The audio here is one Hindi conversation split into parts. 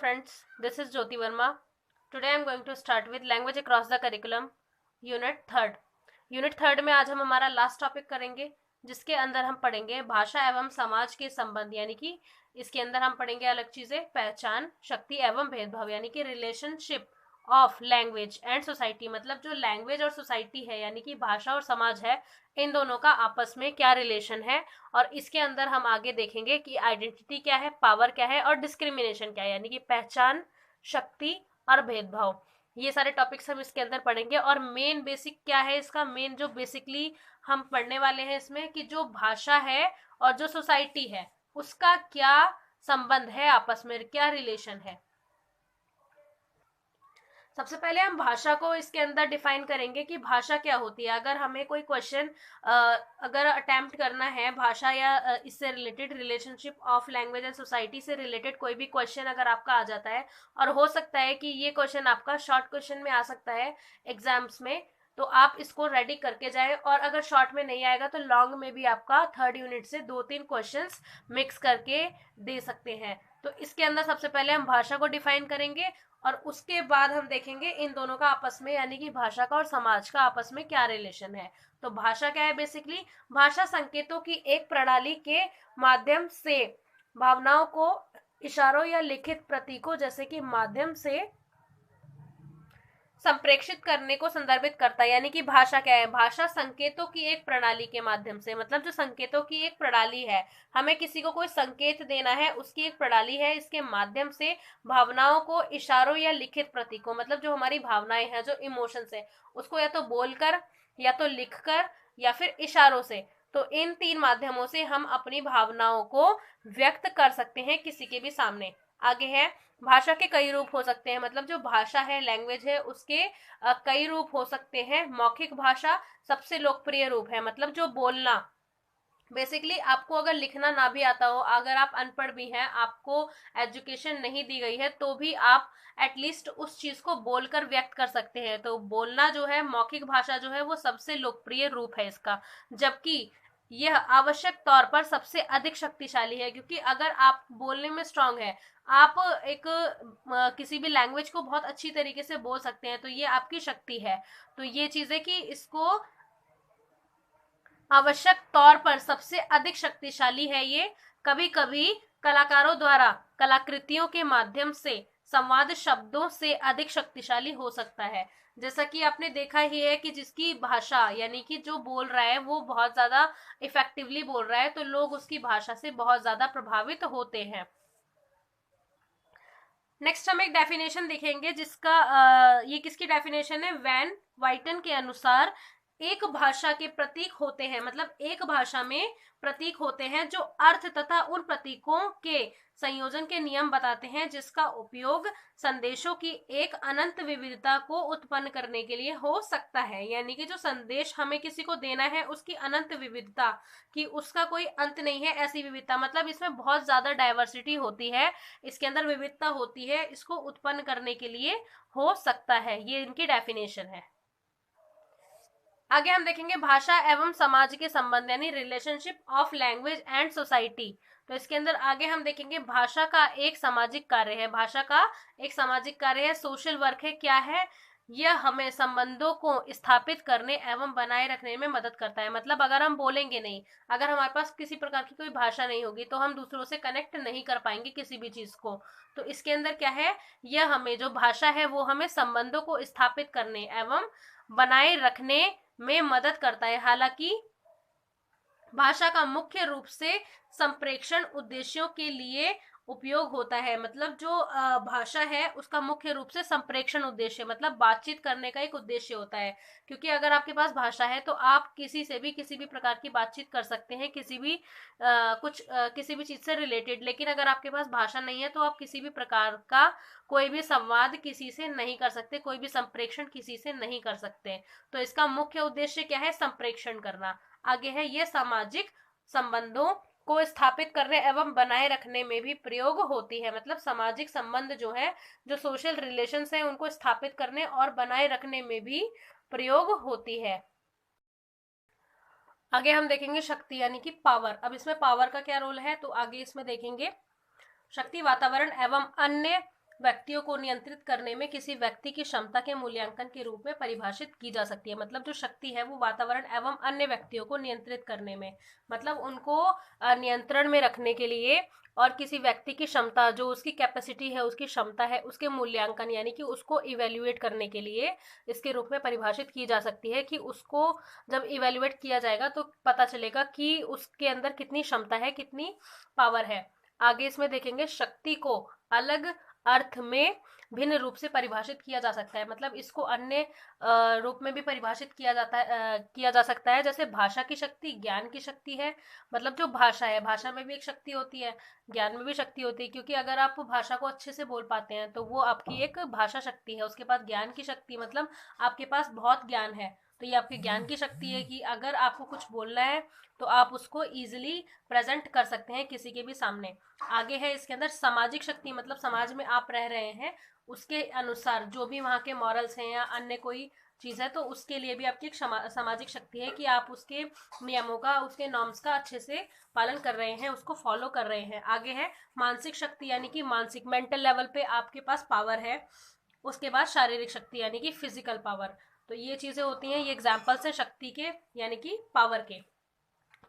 friends, this is Jyoti Verma. Today I am going to start with language across the curriculum, unit third. Unit third में आज हम हमारा लास्ट टॉपिक करेंगे, जिसके अंदर हम पढ़ेंगे भाषा एवं समाज के संबंध, यानी कि इसके अंदर हम पढ़ेंगे अलग चीजें, पहचान, शक्ति एवं भेदभाव, यानी कि relationship of language and society. मतलब जो लैंग्वेज और सोसाइटी है, यानी कि भाषा और समाज है, इन दोनों का आपस में क्या रिलेशन है। और इसके अंदर हम आगे देखेंगे कि आइडेंटिटी क्या है, पावर क्या है और डिस्क्रिमिनेशन क्या है, यानी कि पहचान, शक्ति और भेदभाव। ये सारे टॉपिक्स हम इसके अंदर पढ़ेंगे। और मेन बेसिक क्या है इसका, मेन जो बेसिकली हम पढ़ने वाले हैं इसमें, कि जो भाषा है और जो सोसाइटी है उसका क्या संबंध है, आपस में क्या रिलेशन है। सबसे पहले हम भाषा को इसके अंदर डिफाइन करेंगे कि भाषा क्या होती है। अगर हमें कोई क्वेश्चन अगर अटेम्प्ट करना है भाषा या इससे related, relationship of language and society से रिलेटेड कोई भी क्वेश्चन अगर आपका आ जाता है, और हो सकता है कि ये क्वेश्चन आपका शॉर्ट क्वेश्चन में आ सकता है एग्जाम्स में, तो आप इसको रेडी करके जाए। और अगर शॉर्ट में नहीं आएगा तो लॉन्ग में भी आपका थर्ड यूनिट से 2-3 क्वेश्चंस मिक्स करके दे सकते हैं। तो इसके अंदर सबसे पहले हम भाषा को डिफाइन करेंगे और उसके बाद हम देखेंगे इन दोनों का आपस में, यानी कि भाषा का और समाज का आपस में क्या रिलेशन है। तो भाषा क्या है बेसिकली, भाषा संकेतों की एक प्रणाली के माध्यम से भावनाओं को इशारों या लिखित प्रतीकों जैसे कि माध्यम से संप्रेषित करने को संदर्भित करता है। यानी कि भाषा क्या है, भाषा संकेतों की एक प्रणाली के माध्यम से, मतलब जो संकेतों की एक प्रणाली है, हमें किसी को कोई संकेत देना है, उसकी एक प्रणाली है, इसके माध्यम से भावनाओं को इशारों या लिखित प्रतीकों, मतलब जो हमारी भावनाएं हैं, जो इमोशंस है, उसको या तो बोलकर या तो लिखकर या फिर इशारों से, तो इन 3 माध्यमों से हम अपनी भावनाओं को व्यक्त कर सकते हैं किसी के भी सामने। आगे है, भाषा के कई रूप हो सकते हैं, मतलब जो भाषा है, लैंग्वेज है, उसके कई रूप हो सकते हैं। मौखिक भाषा सबसे लोकप्रिय रूप है, मतलब जो बोलना, बेसिकली आपको अगर लिखना ना भी आता हो, अगर आप अनपढ़ भी हैं, आपको एजुकेशन नहीं दी गई है, तो भी आप एटलीस्ट उस चीज को बोलकर व्यक्त कर सकते हैं। तो बोलना जो है, मौखिक भाषा जो है, वो सबसे लोकप्रिय रूप है इसका, जबकि यह आवश्यक तौर पर सबसे अधिक शक्तिशाली है। क्योंकि अगर आप बोलने में स्ट्रांग है, आप एक किसी भी लैंग्वेज को बहुत अच्छी तरीके से बोल सकते हैं, तो ये आपकी शक्ति है। तो ये चीज है कि इसको आवश्यक तौर पर सबसे अधिक शक्तिशाली है ये। कभी कभी कलाकारों द्वारा कलाकृतियों के माध्यम से संवाद शब्दों से अधिक शक्तिशाली हो सकता है। जैसा कि आपने देखा ही है कि जिसकी भाषा, यानी कि जो बोल रहा है वो बहुत ज्यादा इफेक्टिवली बोल रहा है, तो लोग उसकी भाषा से बहुत ज्यादा प्रभावित होते हैं। नेक्स्ट हम एक डेफिनेशन देखेंगे, जिसका ये किसकी डेफिनेशन है, वैन वाइटन के अनुसार एक भाषा के प्रतीक होते हैं, मतलब एक भाषा में प्रतीक होते हैं जो अर्थ तथा उन प्रतीकों के संयोजन के नियम बताते हैं, जिसका उपयोग संदेशों की एक अनंत विविधता को उत्पन्न करने के लिए हो सकता है। यानी कि जो संदेश हमें किसी को देना है, उसकी अनंत विविधता, कि उसका कोई अंत नहीं है, ऐसी विविधता, मतलब इसमें बहुत ज्यादा डाइवर्सिटी होती है, इसके अंदर विविधता होती है, इसको उत्पन्न करने के लिए हो सकता है। ये इनकी डेफिनेशन है। आगे हम देखेंगे भाषा एवं समाज के संबंध, यानी relationship of language and society. तो इसके अंदर आगे हम देखेंगे भाषा का एक सामाजिक कार्य है, भाषा का एक सामाजिक कार्य है, सोशल वर्क है। क्या है, यह हमें संबंधों को स्थापित करने एवं बनाए रखने में मदद करता है। मतलब अगर हम बोलेंगे नहीं, अगर हमारे पास किसी प्रकार की कोई भाषा नहीं होगी, तो हम दूसरों से कनेक्ट नहीं कर पाएंगे किसी भी चीज को। तो इसके अंदर क्या है, यह हमें, जो भाषा है वो हमें संबंधों को स्थापित करने एवं बनाए रखने में मदद करता है। हालांकि भाषा का मुख्य रूप से संप्रेषण उद्देश्यों के लिए उपयोग होता है, मतलब जो भाषा है उसका मुख्य रूप से संप्रेषण उद्देश्य, मतलब बातचीत करने का एक उद्देश्य होता है। क्योंकि अगर आपके पास भाषा है तो आप किसी से भी किसी भी प्रकार की बातचीत कर सकते हैं, किसी भी किसी भी चीज से रिलेटेड। लेकिन अगर आपके पास भाषा नहीं है तो आप किसी भी प्रकार का कोई भी संवाद किसी से नहीं कर सकते, कोई भी संप्रेषण किसी से नहीं कर सकते। तो इसका मुख्य उद्देश्य क्या है, संप्रेषण करना। आगे है, ये सामाजिक संबंधों को स्थापित करने एवं बनाए रखने में भी प्रयोग होती है। मतलब सामाजिक संबंध जो है, जो सोशल रिलेशंस है, उनको स्थापित करने और बनाए रखने में भी प्रयोग होती है। आगे हम देखेंगे शक्ति, यानी कि पावर। अब इसमें पावर का क्या रोल है, तो आगे इसमें देखेंगे शक्ति वातावरण एवं अन्य व्यक्तियों को नियंत्रित करने में किसी व्यक्ति की क्षमता के मूल्यांकन के रूप में परिभाषित की जा सकती है। मतलब जो शक्ति है वो वातावरण एवं अन्य व्यक्तियों को नियंत्रित करने में, मतलब उनको नियंत्रण में रखने के लिए, और किसी व्यक्ति की क्षमता, जो उसकी कैपेसिटी है, उसकी क्षमता है, उसके मूल्यांकन यानी कि उसको इवेल्युएट करने के लिए इसके रूप में परिभाषित की जा सकती है कि उसको जब इवेल्युएट किया जाएगा तो पता चलेगा कि उसके अंदर कितनी क्षमता है, कितनी पावर है। आगे इसमें देखेंगे शक्ति को अलग अर्थ में भिन्न रूप से परिभाषित किया जा सकता है। मतलब इसको अन्य रूप में भी परिभाषित किया जा सकता है, जैसे भाषा की शक्ति ज्ञान की शक्ति है। मतलब जो भाषा है, भाषा में भी एक शक्ति होती है, ज्ञान में भी शक्ति होती है, क्योंकि अगर आप भाषा को अच्छे से बोल पाते हैं तो वो आपकी एक भाषा शक्ति है। उसके पास ज्ञान की शक्ति, मतलब आपके पास बहुत ज्ञान है, तो ये आपके ज्ञान की शक्ति है कि अगर आपको कुछ बोलना है तो आप उसको इजिली प्रेजेंट कर सकते हैं किसी के भी सामने। आगे है इसके अंदर सामाजिक शक्ति, मतलब समाज में आप रह रहे हैं उसके अनुसार जो भी वहाँ के मॉरल्स हैं या अन्य कोई चीज है, तो उसके लिए भी आपकी एक सामाजिक शक्ति है कि आप उसके नियमों का, उसके नॉर्म्स का अच्छे से पालन कर रहे हैं, उसको फॉलो कर रहे हैं। आगे है मानसिक शक्ति, यानी कि मानसिक मेंटल लेवल पे आपके पास पावर है। उसके बाद शारीरिक शक्ति यानी कि फिजिकल पावर। तो ये चीजें होती हैं, ये एग्जाम्पल्स हैं शक्ति के यानी कि पावर के।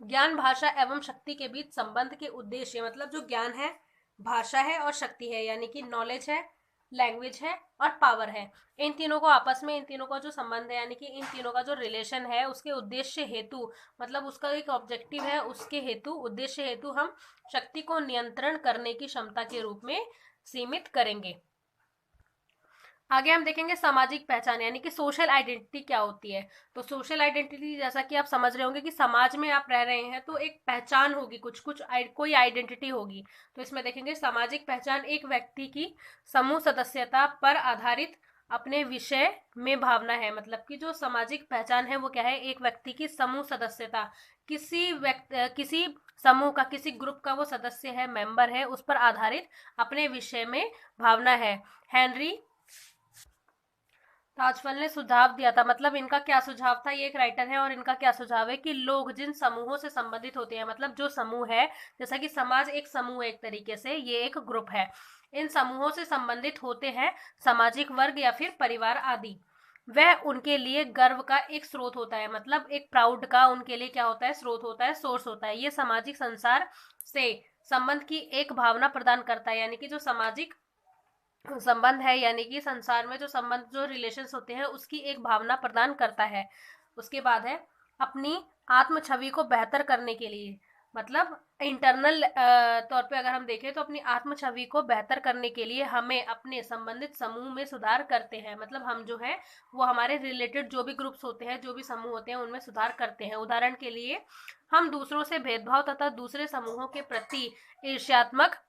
ज्ञान, भाषा एवं शक्ति के बीच संबंध के उद्देश्य, मतलब जो ज्ञान है, भाषा है और शक्ति है, यानी कि नॉलेज है, लैंग्वेज है और पावर है, इन तीनों को आपस में, इन तीनों का जो संबंध है यानी कि इन तीनों का जो रिलेशन है, उसके उद्देश्य हेतु, मतलब उसका एक ऑब्जेक्टिव है, उसके हेतु, उद्देश्य हेतु हम शक्ति को नियंत्रण करने की क्षमता के रूप में सीमित करेंगे। आगे हम देखेंगे सामाजिक पहचान यानी कि सोशल आइडेंटिटी क्या होती है। तो सोशल आइडेंटिटी, जैसा कि आप समझ रहे होंगे कि समाज में आप रह रहे हैं तो एक पहचान होगी, कोई आइडेंटिटी होगी। तो इसमें देखेंगे सामाजिक पहचान एक व्यक्ति की समूह सदस्यता पर आधारित अपने विषय में भावना है। मतलब कि जो सामाजिक पहचान है वो क्या है, एक व्यक्ति की समूह सदस्यता, किसी समूह का, किसी ग्रुप का वो सदस्य है, मेंबर है, उस पर आधारित अपने विषय में भावना है। हेनरी ताजफल ने सुझाव दिया था, मतलब इनका क्या सुझाव था, ये एक राइटर है और इनका क्या सुझाव है कि लोग जिन समूहों से संबंधित होते हैं, मतलब जो समूह है, जैसा कि समाज एक समूह है, एक तरीके से ये एक ग्रुप है, इन समूहों से संबंधित होते हैं सामाजिक वर्ग या फिर परिवार आदि, वह उनके लिए गर्व का एक स्रोत होता है। मतलब एक प्राउड का उनके लिए क्या होता है, स्रोत होता है, सोर्स होता है। ये सामाजिक संसार से संबंध की एक भावना प्रदान करता है, यानी कि जो सामाजिक संबंध है यानी कि संसार में जो संबंध, जो रिलेशंस होते हैं, उसकी एक भावना प्रदान करता है। उसके बाद है अपनी आत्म छवि को बेहतर करने के लिए, मतलब इंटरनल तौर पे अगर हम देखें तो अपनी आत्म छवि को बेहतर करने के लिए हमें अपने संबंधित समूह में सुधार करते हैं। मतलब हम जो है वो हमारे रिलेटेड जो भी ग्रुप्स होते हैं, जो भी समूह होते हैं, उनमें सुधार करते हैं। उदाहरण के लिए हम दूसरों से भेदभाव तथा दूसरे समूहों के प्रति ईर्ष्यात्मक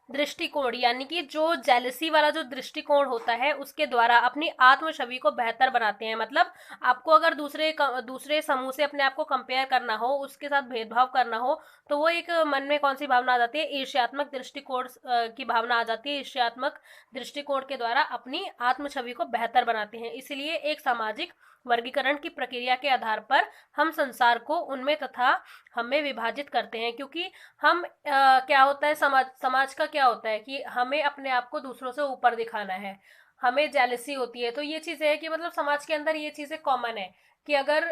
दृष्टिकोण, यानी कि जो जेलसी वाला जो दृष्टिकोण होता है, उसके द्वारा अपनी आत्म छवि को बेहतर बनाते हैं। मतलब आपको अगर दूसरे समूह से अपने आप को कंपेयर करना हो, उसके साथ भेदभाव करना हो, तो वो एक मन में कौन सी भावना आ जाती है, ईर्ष्यात्मक दृष्टिकोण की भावना आ जाती है। ईर्ष्यात्मक दृष्टिकोण के द्वारा अपनी आत्म छवि को बेहतर बनाते हैं। इसलिए एक सामाजिक वर्गीकरण की प्रक्रिया के आधार पर हम संसार को उनमें तथा हमें विभाजित करते हैं, क्योंकि हम क्या होता है, समाज का क्या होता है कि हमें अपने आप को दूसरों से ऊपर दिखाना है, हमें जेलसी होती है। तो ये चीजें है कि मतलब समाज के अंदर ये चीजें कॉमन है कि अगर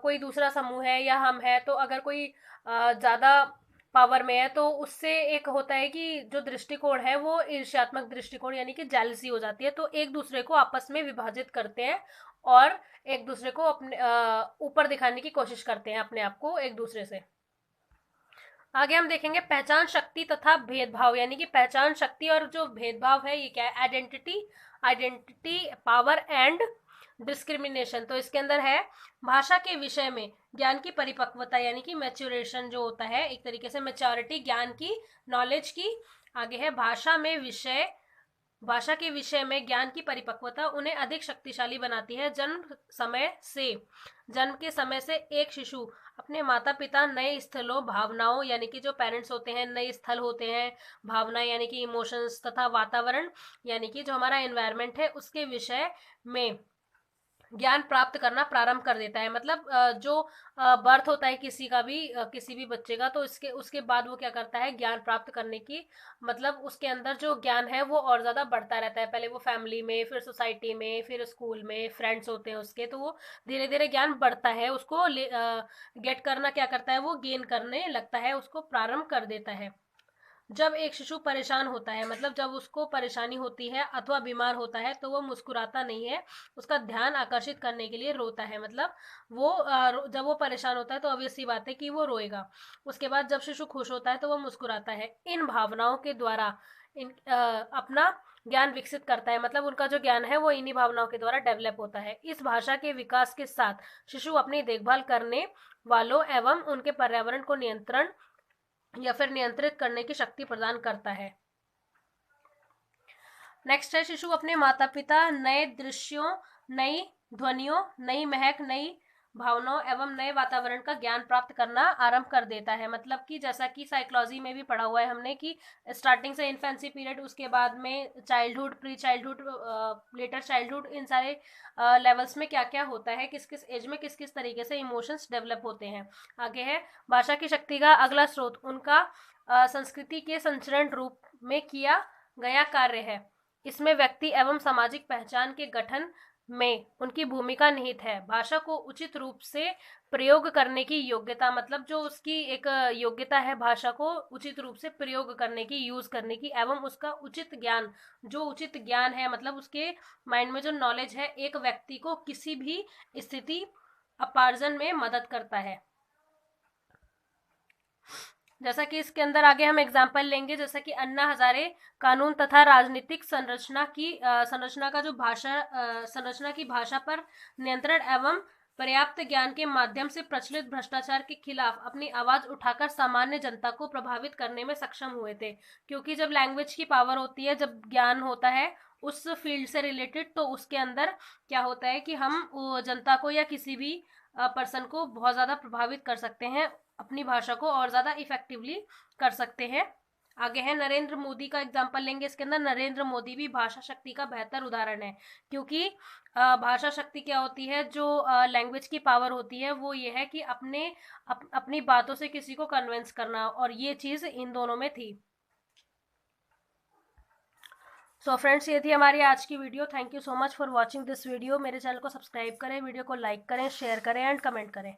कोई दूसरा समूह है या हम है, तो अगर कोई ज्यादा पावर में है तो उससे एक होता है कि जो दृष्टिकोण है वो ईर्ष्यात्मक दृष्टिकोण यानी कि जेलसी हो जाती है, तो एक दूसरे को आपस में विभाजित करते हैं और एक दूसरे को अपने ऊपर दिखाने की कोशिश करते हैं, अपने आप को एक दूसरे से। आगे हम देखेंगे पहचान शक्ति तथा भेदभाव, यानी कि पहचान शक्ति और जो भेदभाव है ये क्या है, आइडेंटिटी पावर एंड डिस्क्रिमिनेशन। तो इसके अंदर है भाषा के विषय में ज्ञान की परिपक्वता, यानी कि मैच्योरेशन जो होता है, एक तरीके से मैच्योरिटी ज्ञान की, नॉलेज की। आगे है भाषा के विषय में ज्ञान की परिपक्वता उन्हें अधिक शक्तिशाली बनाती है। जन्म के समय से एक शिशु अपने माता पिता, नए स्थलों, भावनाओं यानी कि जो पेरेंट्स होते हैं, नए स्थल होते हैं, भावना यानी कि इमोशंस, तथा वातावरण यानी कि जो हमारा एनवायरनमेंट है, उसके विषय में ज्ञान प्राप्त करना प्रारंभ कर देता है। मतलब जो बर्थ होता है किसी का भी, किसी भी बच्चे का, तो इसके उसके बाद वो क्या करता है, ज्ञान प्राप्त करने की, मतलब उसके अंदर जो ज्ञान है वो और ज्यादा बढ़ता रहता है। पहले वो फैमिली में, फिर सोसाइटी में, फिर स्कूल में फ्रेंड्स होते हैं उसके, तो वो धीरे धीरे ज्ञान बढ़ता है, उसको गेट करना क्या करता है, वो गेन करने लगता है, उसको प्रारंभ कर देता है। जब एक शिशु परेशान होता है, मतलब जब उसको परेशानी होती है अथवा बीमार होता है, तो वो मुस्कुराता नहीं है, उसका ध्यान आकर्षित करने के लिए रोता है। मतलब वो जब वो परेशान होता है तो ऑब्वियस सी बात है कि वो रोएगा। उसके बाद जब शिशु खुश होता है तो वो मुस्कुराता है। इन भावनाओं के द्वारा अपना ज्ञान विकसित करता है। मतलब उनका जो ज्ञान है वो इन्हीं भावनाओं के द्वारा डेवलप होता है। इस भाषा के विकास के साथ शिशु अपनी देखभाल करने वालों एवं उनके पर्यावरण को नियंत्रण या फिर नियंत्रित करने की शक्ति प्रदान करता है। नेक्स्ट है, शिशु अपने माता पिता, नए दृश्यों, नई ध्वनियों, नई महक, नई भावनाओं एवं नए वातावरण का ज्ञान प्राप्त करना आरंभ कर देता है। मतलब कि जैसा कि साइकोलॉजी में भी पढ़ा हुआ है हमने कि स्टार्टिंग से इन्फेंसी पीरियड, उसके बाद में childhood, pre childhood, later childhood, इन सारे लेवल्स में क्या क्या होता है, किस किस एज में किस किस तरीके से इमोशंस डेवलप होते हैं। आगे है, भाषा की शक्ति का अगला स्रोत उनका संस्कृति के संचरण रूप में किया गया कार्य है। इसमें व्यक्ति एवं सामाजिक पहचान के गठन में उनकी भूमिका निहित है। भाषा को उचित रूप से प्रयोग करने की योग्यता, मतलब जो उसकी एक योग्यता है भाषा को उचित रूप से प्रयोग करने की, यूज करने की, एवं उसका उचित ज्ञान, जो उचित ज्ञान है, मतलब उसके माइंड में जो नॉलेज है, एक व्यक्ति को किसी भी स्थिति अपार्जन में मदद करता है। जैसा कि इसके अंदर आगे हम एग्जाम्पल लेंगे, जैसा कि अन्ना हजारे कानून तथा राजनीतिक संरचना का जो भाषा संरचना की भाषा पर नियंत्रण एवं पर्याप्त ज्ञान के माध्यम से प्रचलित भ्रष्टाचार के खिलाफ अपनी आवाज उठाकर सामान्य जनता को प्रभावित करने में सक्षम हुए थे। क्योंकि जब लैंग्वेज की पावर होती है, जब ज्ञान होता है उस फील्ड से रिलेटेड, तो उसके अंदर क्या होता है कि हम जनता को या किसी भी पर्सन को बहुत ज्यादा प्रभावित कर सकते हैं, अपनी भाषा को और ज्यादा इफेक्टिवली कर सकते हैं। आगे है, नरेंद्र मोदी का एग्जांपल लेंगे इसके अंदर। नरेंद्र मोदी भी भाषा शक्ति का बेहतर उदाहरण है। क्योंकि भाषा शक्ति क्या होती है, जो लैंग्वेज की पावर होती है वो ये है कि अपनी बातों से किसी को कन्विंस करना, और ये चीज इन दोनों में थी। सो फ्रेंड्स, ये थी हमारी आज की video. Thank you so much for watching this video. मेरे चैनल को सब्सक्राइब करें, वीडियो को लाइक करें, शेयर करें एंड कमेंट करें।